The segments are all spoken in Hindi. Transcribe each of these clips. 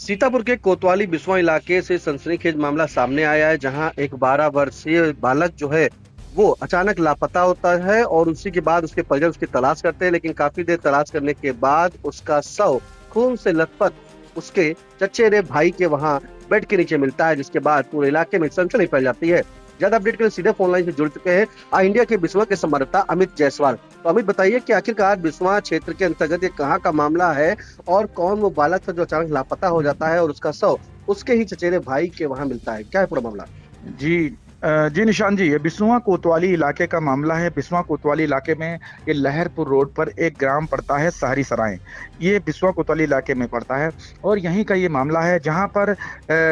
सीतापुर के कोतवाली बिस्वा इलाके से सनसनीखेज मामला सामने आया है, जहां एक 12 वर्षीय बालक जो है वो अचानक लापता होता है और उसी के बाद उसके परिजन उसकी तलाश करते हैं, लेकिन काफी देर तलाश करने के बाद उसका शव खून से लथपथ उसके चचेरे भाई के वहां बेड के नीचे मिलता है, जिसके बाद पूरे इलाके में सनसनी फैल जाती है। ज्यादा अपडेट के लिए सीधे फोन लाइन से जुड़ चुके हैं इंडिया के बिस्वा के संवाददाता अमित जायसवाल। तो अमित, बताइए कि आखिरकार बिस्वा क्षेत्र के अंतर्गत ये कहाँ का मामला है और कौन वो बालक था जो अचानक लापता हो जाता है और उसका शव उसके ही चचेरे भाई के वहां मिलता है? क्या है पूरा मामला? जी जी निशान जी, ये बिस्वा कोतवाली इलाके का मामला है। बिस्वा कोतवाली इलाके में ये लहरपुर रोड पर एक ग्राम पड़ता है सहरी सराय। ये बिस्वा कोतवाली इलाके में पड़ता है और यहीं का ये मामला है, जहां पर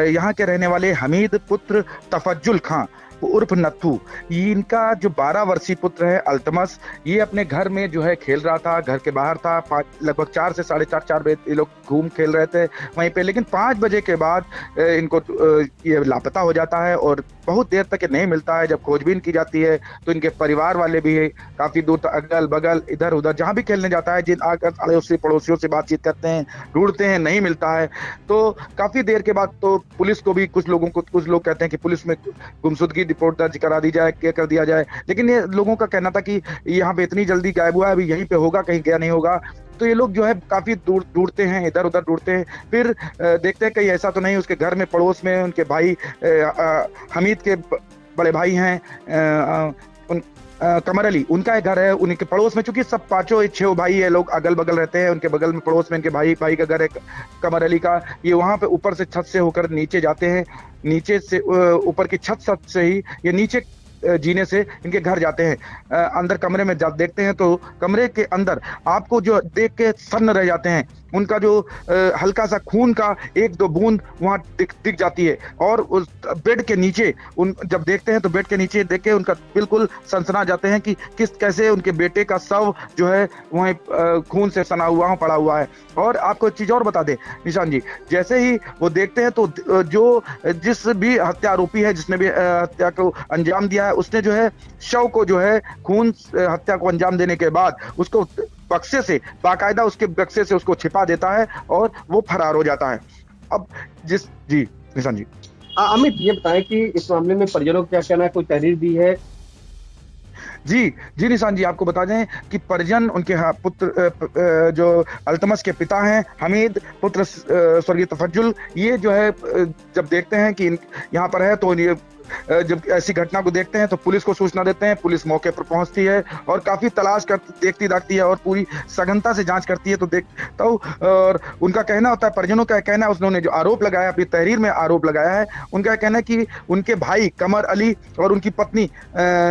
यहाँ के रहने वाले हमीद पुत्र तफज्जुल खां उर्फ नत्थू, इनका जो 12 वर्षीय पुत्र है अल्तमस, ये अपने घर में जो है खेल रहा था, घर के बाहर था। लगभग 4 से 4:30 बजे ये लोग घूम खेल रहे थे वहीं पे, लेकिन 5 बजे के बाद इनको ये लापता हो जाता है और बहुत देर तक ये नहीं मिलता है। जब खोजबीन की जाती है तो इनके परिवार वाले भी काफी दूर तक अगल बगल इधर उधर जहां भी खेलने जाता है, जिन आकर अड़ोसी पड़ोसियों से बातचीत करते हैं, ढूंढते हैं, नहीं मिलता है। तो काफी देर के बाद तो पुलिस को भी कुछ लोग कहते हैं कि पुलिस में गुमशुदगी रिपोर्ट दर्ज करा दी जाए, क्या कर दिया जाए, लेकिन ये लोगों का कहना था कि यहाँ पे इतनी जल्दी गायब हुआ है, अभी यहीं पे होगा, कहीं गया नहीं होगा। तो ये लोग जो है काफी दूर ढूंढते हैं, इधर उधर ढूंढते हैं, फिर देखते हैं कहीं ऐसा तो नहीं उसके घर में पड़ोस में उनके भाई हमीद के बड़े भाई हैं, उन कमर अली, उनका एक घर है उनके पड़ोस में। चूंकि सब 5 भाई है, लोग अगल बगल रहते हैं, उनके बगल में पड़ोस में इनके भाई का घर है कमर अली का। ये वहां पे ऊपर से छत से होकर नीचे जाते हैं, नीचे से ऊपर की छत से ही ये नीचे जीने से इनके घर जाते हैं। अंदर कमरे में देखते हैं तो कमरे के अंदर आपको जो देख के सन्न रह जाते हैं, उनका जो हल्का सा खून का 1-2 बूंद वहां दिख जाती है। और उस बेड के नीचे जब देखते हैं तो बेड के नीचे देख के उनका बिल्कुल सनसना जाते हैं कि कैसे उनके बेटे का शव जो है वहीं खून से सना हुआ पड़ा हुआ है। और आपको एक चीज और बता दें निशान जी, जैसे ही वो देखते हैं तो जिस भी हत्या आरोपी है, जिसने भी हत्या को अंजाम दिया है, उसने जो है शव को जो है खून हत्या को अंजाम देने के बाद उसको बक्से से बाकायदा उसके बक्से से उसको छिपा देता है और वो फरार हो जाता है। अब जी निशान जी। अमित, ये बताएं कि इस मामले में परिजनों का क्या कहना है? कोई तहरीर दी है? जी जी निशान जी, आपको बता दें कि परिजन उनके पुत्र जो अल्तमस के पिता हैं हमीद पुत्र स्वर्गीय तफज्जुल, ये जो है जब देखते हैं कि यहाँ पर है तो ये जब ऐसी घटना को देखते हैं तो पुलिस को सूचना देते हैं। पुलिस मौके पर पहुंचती है और काफी तलाश कर देखती दाखती है और पूरी सघनता से जांच करती है। तो और उनका कहना होता है, परिजनों का कहना है, उन्होंने जो आरोप लगाया, अपनी तहरीर में आरोप लगाया है, उनका कहना है कि उनके भाई कमर अली और उनकी पत्नी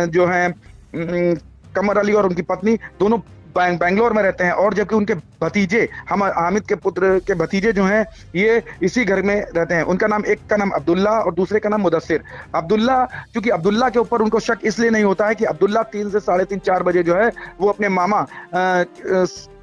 जो है कमर अली और उनकी पत्नी दोनों बेंगलोर में रहते हैं, और जबकि उनके भतीजे हामिद के पुत्र के भतीजे जो हैं ये इसी घर में रहते हैं। उनका नाम, एक का नाम अब्दुल्ला और दूसरे का नाम मुदस्सिर। अब्दुल्ला, क्योंकि अब्दुल्ला के ऊपर उनको शक इसलिए नहीं होता है कि अब्दुल्ला 3 से 3:30-4 बजे जो है वो अपने मामा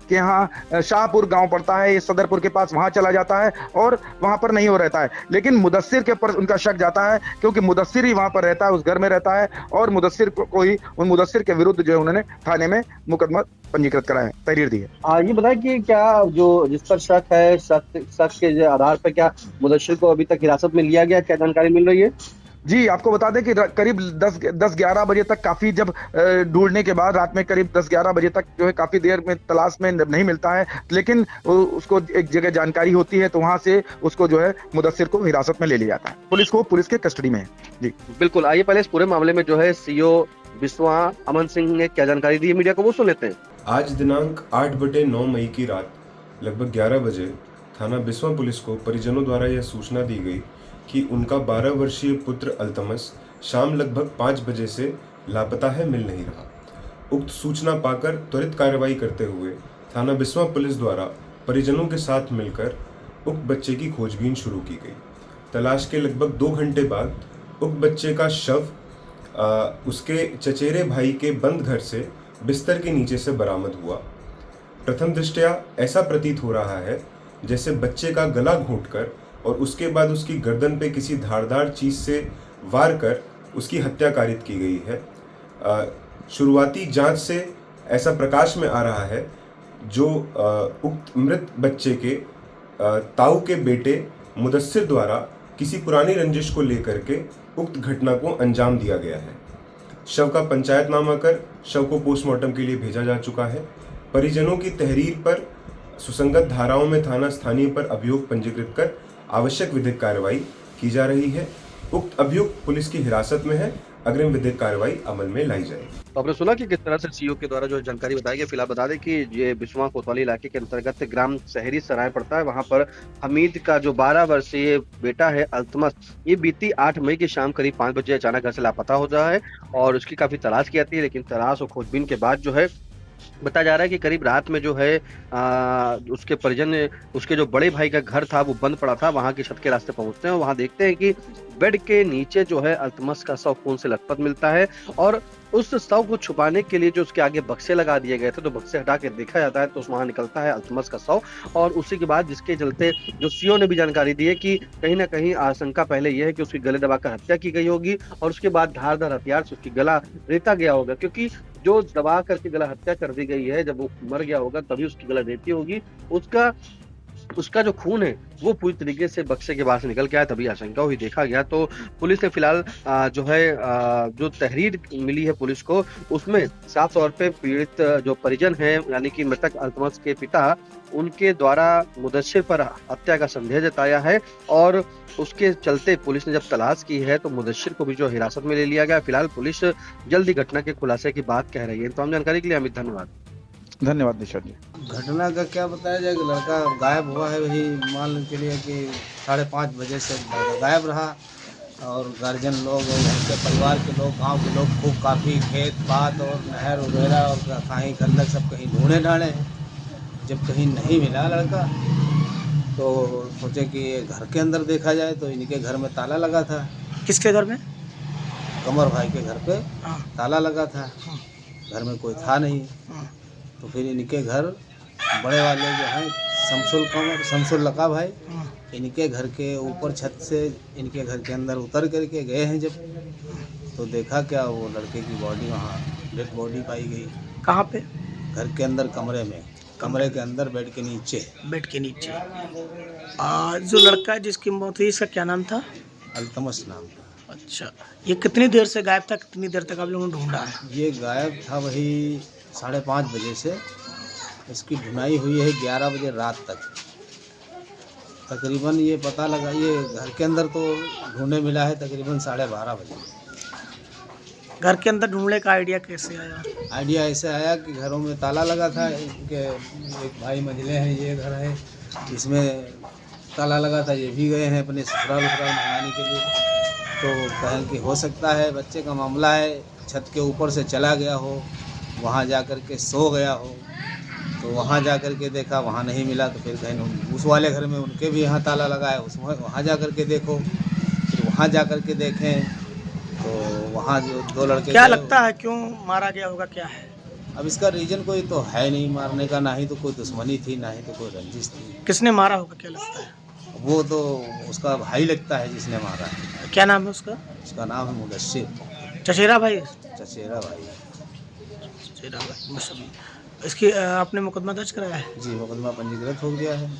के यहाँ शाहपुर गांव पड़ता है, ये सदरपुर के पास, वहां चला जाता है और वहां पर नहीं हो रहता है। लेकिन मुदस्सिर के ऊपर उनका शक जाता है क्योंकि मुदस्सिर ही वहां पर रहता है, उस घर में रहता है, और मुदस्सिर के विरुद्ध जो है उन्होंने थाने में मुकदमा पंजीकृत करा है, तहरीर दी है। ये बताएं कि क्या जो जिस पर शक है, शक के आधार पर क्या मुदस्सिर को अभी तक हिरासत में लिया गया? क्या जानकारी मिल रही है? जी, आपको बता दें कि करीब 10-11 बजे तक, काफी जब ढूंढने के बाद रात में करीब 10-11 बजे तक जो है काफी देर में तलाश में नहीं मिलता है, लेकिन उसको एक जगह जानकारी होती है तो वहां से उसको जो है मुदस्सिर को हिरासत में ले लिया जाता है। पुलिस के कस्टडी में है। जी बिल्कुल, आइए पहले इस पूरे मामले में जो है सीओ बिस्वा अमन सिंह ने क्या जानकारी दी है मीडिया को, वो सुन लेते हैं। आज दिनांक 8/9 मई की रात लगभग 11 बजे थाना बिस्वा पुलिस को परिजनों द्वारा यह सूचना दी गई कि उनका 12 वर्षीय पुत्र अल्तमस शाम लगभग 5 बजे से लापता है, मिल नहीं रहा। उक्त सूचना पाकर त्वरित कार्रवाई करते हुए थाना बिस्वा पुलिस द्वारा परिजनों के साथ मिलकर उक्त बच्चे की खोजबीन शुरू की गई। तलाश के लगभग 2 घंटे बाद उक्त बच्चे का शव उसके चचेरे भाई के बंद घर से बिस्तर के नीचे से बरामद हुआ। प्रथम दृष्टया ऐसा प्रतीत हो रहा है जैसे बच्चे का गला घोंटकर और उसके बाद उसकी गर्दन पे किसी धारदार चीज से वार कर उसकी हत्या कारित की गई है। शुरुआती जांच से ऐसा प्रकाश में आ रहा है जो उक्त मृत बच्चे के ताऊ के बेटे मुदस्सिर द्वारा किसी पुरानी रंजिश को लेकर के उक्त घटना को अंजाम दिया गया है। शव का पंचायतनामा कर शव को पोस्टमार्टम के लिए भेजा जा चुका है। परिजनों की तहरीर पर सुसंगत धाराओं में थाना स्थानीय पर अभियोग पंजीकृत कर आवश्यक विधिक कार्रवाई की जा रही है। उक्त अभियुक्त पुलिस की हिरासत में है। अग्रिम विधिक कार्रवाई अमल में लाई जाएगी। तो आपने सुना कि किस तरह से सीओ के द्वारा जो जानकारी बताई गई। फिलहाल बता दें कि ये बिस्वा कोतवाली इलाके के अंतर्गत ग्राम शहरी सराय पड़ता है। वहां पर हमीद का जो 12 वर्षीय बेटा है अल्तमस, ये बीती 8 मई की शाम करीब 5 बजे अचानक घर से लापता हो रहा है और उसकी काफी तलाश की जाती है, लेकिन तलाश और खोजबीन के बाद जो है बताया जा रहा है कि करीब रात में जो है उसके परिजन, उसके जो बड़े भाई का घर था वो बंद पड़ा था, वहां की छत के रास्ते पहुंचते हैं और वहां देखते हैं कि बेड के नीचे जो है अल्तमस का शव खून से लथपथ मिलता है और उस शव को छुपाने के लिए जो उसके आगे बक्से लगा दिए गए थे, तो बक्से हटा के देखा जाता है तो वहां निकलता है अल्तमस का शव। और उसी के बाद जिसके चलते जो सीओ ने भी जानकारी दी है कि कहीं ना कहीं आशंका पहले यह है कि उसकी गले दबाकर हत्या की गई होगी और उसके बाद धारदार हथियार से उसकी गला रेता गया होगा, क्योंकि जो दबा करके गला हत्या कर दी गई है, जब वो मर गया होगा तभी उसकी गला रेती होगी। उसका जो खून है वो पूरी तरीके से बक्से के बाहर से निकल के आया, तभी आशंका हुई। देखा गया तो पुलिस ने फिलहाल जो है जो तहरीर मिली है पुलिस को, उसमें साफ तौर पे पीड़ित जो परिजन है यानी कि मृतक अल्तमस के पिता, उनके द्वारा मुदस्सिर पर हत्या का संदेह जताया है और उसके चलते पुलिस ने जब तलाश की है तो मुदस्सिर को भी जो हिरासत में ले लिया गया। फिलहाल पुलिस जल्द ही घटना के खुलासे की बात कह रही है। तमाम जानकारी के लिए अमित धन्यवाद। धन्यवाद निशा जी। घटना का क्या बताया जाए कि लड़का गायब हुआ है, वही मान के लिए कि 5:30 बजे से लड़का गायब रहा और गार्जियन लोग और उनके परिवार के लोग, गांव के लोग खूब काफ़ी खेत पात और नहर वगैरह और कहीं गंदक सब कहीं ढूंढे ढांढे। जब कहीं नहीं मिला लड़का तो सोचे कि घर के अंदर देखा जाए तो इनके घर में ताला लगा था। किसके घर में? कमर भाई के घर पे हाँ। ताला लगा था, घर में कोई था नहीं। तो फिर इनके घर बड़े वाले जो हैं शमसुल लका भाई, इनके घर के ऊपर छत से इनके घर के अंदर उतर करके गए हैं जब, तो देखा क्या वो लड़के की बॉडी वहाँ डेड बॉडी पाई गई। कहाँ पे? घर के अंदर कमरे में, कमरे के अंदर बेड के नीचे। बेड के नीचे। जो लड़का है जिसकी मौत हुई, इसका क्या नाम था? अल्तमस नाम था। अच्छा, ये कितनी देर से गायब था? कितनी देर तक आप लोगों ने ढूंढा है? ये गायब था वही 5:30 बजे से, इसकी ढुनाई हुई है 11 बजे रात तक। तकरीबन ये पता लगा, ये घर के अंदर तो ढूंढने मिला है तकरीबन 12:30 बजे। घर के अंदर ढूंढने का आइडिया कैसे आया? आइडिया ऐसे आया कि घरों में ताला लगा था, इनके एक भाई मंझले हैं, ये घर है, इसमें ताला लगा था, ये भी गए हैं अपने ससुराल मनाने के लिए। तो कहें कि हो सकता है बच्चे का मामला है, छत के ऊपर से चला गया हो, वहाँ जा कर के सो गया हो, तो वहाँ जा कर के देखा वहाँ नहीं मिला, तो फिर कहीं उस वाले घर में उनके भी यहाँ ताला लगा है, उस वहाँ जा कर के देखो। फिर वहाँ जा कर के देखें तो वहाँ जो 2 लड़के, क्या लगता है क्यों मारा गया होगा, क्या है? अब इसका रीजन कोई तो है नहीं मारने का, ना ही तो कोई दुश्मनी थी, ना ही तो कोई रंजिश थी। किसने मारा होगा, क्या लगता है? वो तो उसका भाई लगता है जिसने मारा है। क्या नाम है उसका? उसका नाम है मुदस्सिर, चचेरा भाई? चचेरा भाई। चचेरा भाई। इसकी आपने मुकदमा दर्ज कराया है? जी, मुकदमा पंजीकृत हो गया है।